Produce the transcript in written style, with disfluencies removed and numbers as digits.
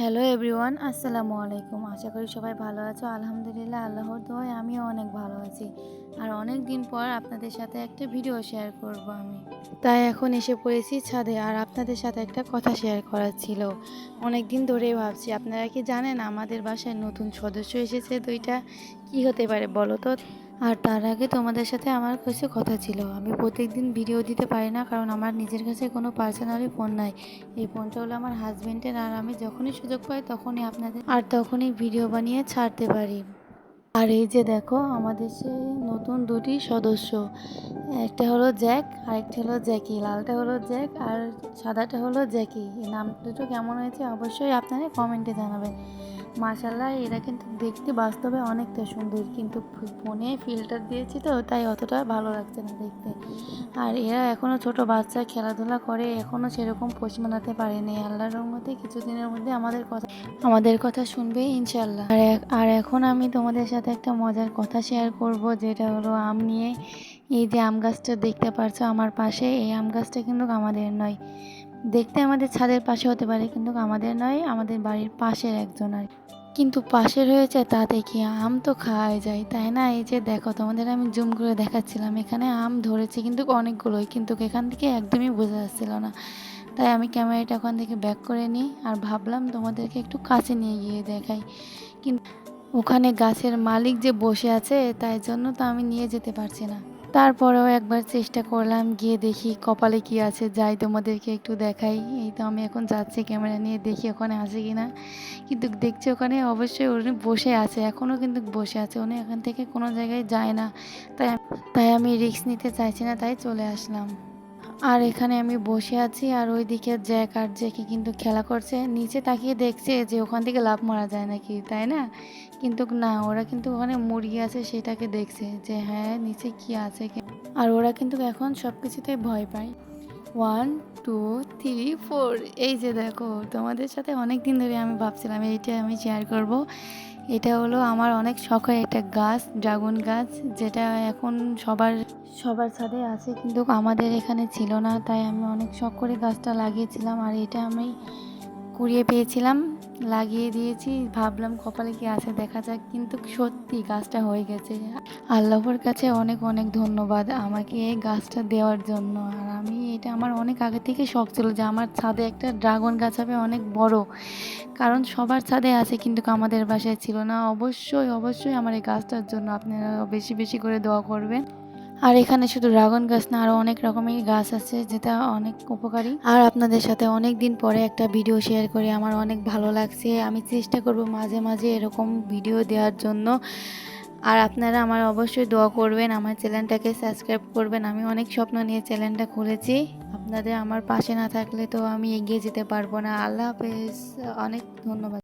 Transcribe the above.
Hello everyone, আসসালামু আলাইকুম। আশা করি সবাই ভালো আছো। আলহামদুলিল্লাহ, আল্লাহর দোয়ায় আমিও অনেক ভালো আছি। আর অনেক দিন পর আপনাদের সাথে একটা ভিডিও শেয়ার করব আমি। তাই এখন এসে পড়েছি ছাদে, আর আপনাদের সাথে একটা কথা শেয়ার করার ছিল। অনেক দিন ধরেই ভাবছি, আপনারা কি জানেন আমাদের বাসায় নতুন সদস্য এসেছে দুইটা? কি হতে পারে বলো তো? আর তার আগে তোমাদের সাথে আমার কিছু কথা ছিল। আমি প্রত্যেকদিন ভিডিও দিতে পারি না, কারণ আমার নিজের কাছে কোনো পার্সোনালি ফোন নাই। এই ফোনটা হলো আমার হাজবেন্ডের, আর আমি যখনই সুযোগ পাই তখনই ভিডিও বানিয়ে ছাড়তে পারি। আর এই যে দেখো, আমাদের সেই নতুন দুটি সদস্য, একটা হলো জ্যাক আর একটা হলো জ্যাকি। লালটা হলো জ্যাক আর সাদাটা হলো জ্যাকি। এই নাম দুটো কেমন হয়েছে অবশ্যই আপনারা কমেন্টে জানাবেন। মাশাআল্লাহ, এরা কিন্তু দেখতে বাস্তবে অনেকটা সুন্দর, কিন্তু ফোনে ফিল্টার দিয়েছি তো তাই অতটা ভালো লাগছে না দেখতে। আর এরা এখনও ছোট বাচ্চা, খেলাধুলা করে, এখনও সেরকম পোষ মানাতে পারেনি। আল্লাহর রহমতে কিছুদিনের মধ্যে আমাদের কথা শুনবে ইনশাল্লাহ। আর এখন আমি তোমাদের সাথে একটা মজার কথা শেয়ার করব, যেটা হলো আম নিয়ে। এই যে আম গাছটা দেখতে পারছো আমার পাশে, এই আম গাছটা কিন্তু আমাদের নয়। দেখতে আমাদের ছাদের পাশে হতে পারে, কিন্তু আমাদের নয়, আমাদের বাড়ির পাশের একজনের। কিন্তু পাশের হয়েছে তাতে কি, আম তো খাওয়াই যায়, তাই না? এই যে দেখো, তোমাদের আমি জুম করে দেখাচ্ছিলাম, এখানে আম ধরেছে কিন্তু অনেকগুলোই, কিন্তু এখান থেকে একদমই বোঝা যাচ্ছিল না। তাই আমি ক্যামেরাটা ওখান থেকে ব্যাক করে নিই, আর ভাবলাম তোমাদেরকে একটু কাছে নিয়ে গিয়ে দেখাই। কিন্তু ওখানে গাছের মালিক যে বসে আছে, তাই জন্য তো আমি নিয়ে যেতে পারছি না। তারপরেও একবার চেষ্টা করলাম, গিয়ে দেখি কপালে কি আছে, যাই তোমাদেরকে একটু দেখাই। এই তো আমি এখন যাচ্ছি, ক্যামেরা নিয়ে দেখি ওখানে আছে কিনা। কিন্তু দেখছি ওখানে অবশ্যই উনি বসে আছে, এখনও কিন্তু বসে আছে। উনি এখান থেকে কোনো জায়গায় যায় না। তাই আমি রিস্ক নিতে চাইছি না, তাই চলে আসলাম। আর এখানে আমি বসে আছি, আর ওইদিকে জ্যাক আর জ্যাকি কিন্তু খেলা করছে, নিচে তাকিয়ে দেখছে যে ওখান থেকে লাফ মারা যায় নাকি, তাই না? কিন্তু না, ওরা কিন্তু ওখানে মুরগি আছে সেটাকে দেখছে যে হ্যাঁ নিচে কি আছে। আর ওরা কিন্তু এখন সব কিছুতেই ভয় পায়। 1 2 3 4, এই যে দেখো, তোমাদের সাথে অনেক দিন ধরে আমি ভাবছিলাম এইটা আমি শেয়ার করব। এটা হলো আমার অনেক শখের একটা গাছ, ড্রাগন গাছ, যেটা এখন সবার সবার ছাদে আছে, কিন্তু আমাদের এখানে ছিল না। তাই আমি অনেক শখ করে গাছটা লাগিয়েছিলাম, আর এটা আমি কুড়িয়ে পেয়েছিলাম, লাগিয়ে দিয়েছি। ভাবলাম কপালে কি আছে দেখা যাক, কিন্তু সত্যি গাছটা হয়ে গেছে। আল্লাহর কাছে অনেক অনেক ধন্যবাদ আমাকে এই গাছটা দেওয়ার জন্য। আর এটা আমার অনেক আগে থেকে শখ ছিল যে আমার ছাদে একটা ড্রাগন গাছ হবে, অনেক বড়। কারণ সবার ছাদে আছে, কিন্তু আমাদের বাসায় ছিল না। অবশ্যই অবশ্যই আমার এই গাছটার জন্য আপনারা বেশি বেশি করে দোয়া করবেন। আর এখানে শুধু ড্রাগন গাছ না, আরও অনেক রকমের গাছ আছে যেটা অনেক উপকারী। আর আপনাদের সাথে অনেক দিন পরে একটা ভিডিও শেয়ার করে আমার অনেক ভালো লাগছে। আমি চেষ্টা করব মাঝে মাঝে এরকম ভিডিও দেওয়ার জন্য। আর আপনারা আমার অবশ্যই দোয়া করবেন, আমার চ্যানেলটাকে সাবস্ক্রাইব করবেন। আমি অনেক স্বপ্ন নিয়ে চ্যানেলটা খুলেছি, আপনাদের আমার পাশে না থাকলে তো আমি এগিয়ে যেতে পারবো না। আল্লাহ হাফেজ, অনেক ধন্যবাদ।